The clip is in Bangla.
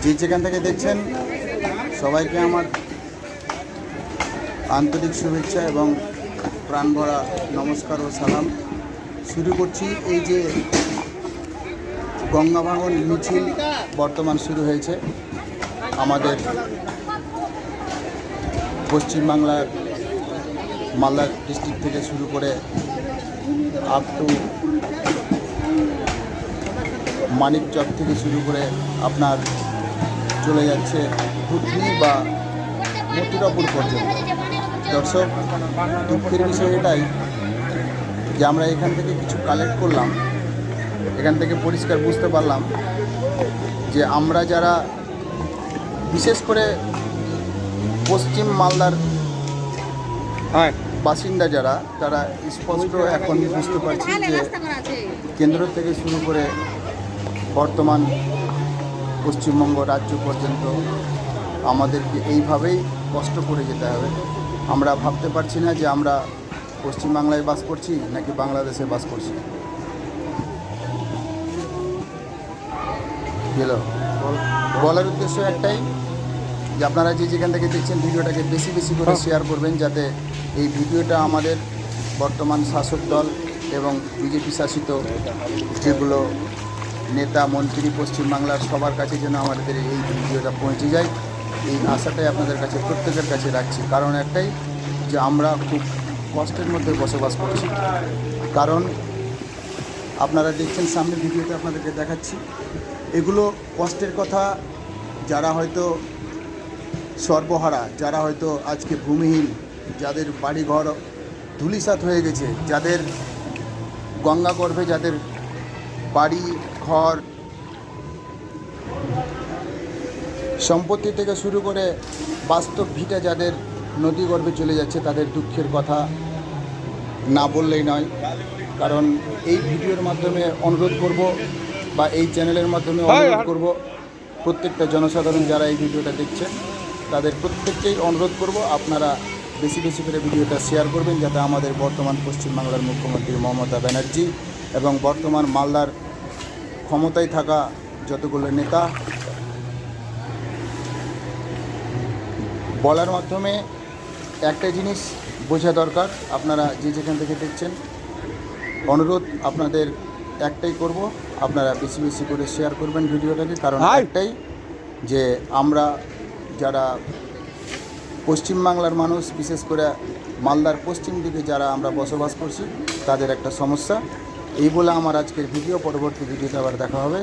যে যেখান থেকে দেখছেন সবাইকে আমার আন্তরিক শুভেচ্ছা এবং প্রাণভরা নমস্কার ও সালাম। শুরু করছি এই যে গঙ্গা ভাঙন মিছিল বর্তমান শুরু হয়েছে আমাদের পশ্চিমবাংলার মালদা ডিস্ট্রিক্ট থেকে শুরু করে আপ টু মানিকচক থেকে শুরু করে আপনার চলে যাচ্ছে হুটনি বা মথুরাপুর পর্যন্ত। দর্শক, দুঃখের বিষয় এটাই যে আমরা এখান থেকে কিছু কালেক্ট করলাম, এখান থেকে পরিষ্কার বুঝতে পারলাম যে আমরা যারা বিশেষ করে পশ্চিম মালদার বাসিন্দা যারা, তারা স্পষ্ট এখন বুঝতে পারছি যে কেন্দ্র থেকে শুরু করে বর্তমান পশ্চিমবঙ্গ রাজ্য পর্যন্ত আমাদেরকে এইভাবেই কষ্ট করে যেতে হবে। আমরা ভাবতে পারছি না যে আমরা পশ্চিমবাংলায় বাস করছি নাকি বাংলাদেশে বাস করছি। বলার উদ্দেশ্য একটাই যে আপনারা যে যেখান থেকে দেখছেন ভিডিওটাকে বেশি বেশি করে শেয়ার করবেন, যাতে এই ভিডিওটা আমাদের বর্তমান শাসক দল এবং বিজেপি শাসিত যেগুলো নেতা মন্ত্রী পশ্চিমবাংলার সবার কাছে যেন আমাদের এই ভিডিওটা পৌঁছে যায়, এই আশাটাই আপনাদের কাছে প্রত্যেকের কাছে রাখছি। কারণ একটাই যে আমরা খুব কষ্টের মধ্যে বসবাস করছি। কারণ আপনারা দেখছেন সামনে ভিডিওতে আপনাদেরকে দেখাচ্ছি, এগুলো কষ্টের কথা। যারা হয়তো সর্বহারা, যারা হয়তো আজকে ভূমিহীন, যাদের বাড়িঘর ধূলিসাৎ হয়ে গেছে, যাদের গঙ্গাগর্ভে যাদের বাড়ি ঘর সম্পত্তি থেকে শুরু করে বাস্তব ভিটা যাদের নদীগর্ভে চলে যাচ্ছে, তাদের দুঃখের কথা না বললেই নয়। কারণ এই ভিডিওর মাধ্যমে অনুরোধ করব বা এই চ্যানেলের মাধ্যমে অনুরোধ করব প্রত্যেকটা জনসাধারণ যারা এই ভিডিওটা দেখছেন তাদের প্রত্যেককেই অনুরোধ করব আপনারা বেশি বেশি করে ভিডিওটা শেয়ার করবেন, যাতে আমাদের বর্তমান পশ্চিমবাংলার মুখ্যমন্ত্রী মমতা ব্যানার্জি এবং বর্তমান মালদার ক্ষমতায় থাকা যতগুলো নেতা বলার মাধ্যমে একটা জিনিস বোঝা দরকার। আপনারা যে যেখান থেকে দেখছেন অনুরোধ আপনাদের একটাই করব, আপনারা বেশি বেশি করে শেয়ার করবেন ভিডিওটাকে। কারণ একটাই যে আমরা যারা পশ্চিমবাংলার মানুষ, বিশেষ করে মালদার পশ্চিম দিকে যারা আমরা বসবাস করছি, তাদের একটা সমস্যা। এই বলে আমার আজকের ভিডিও, পরবর্তী ভিডিওতে আবার দেখা হবে।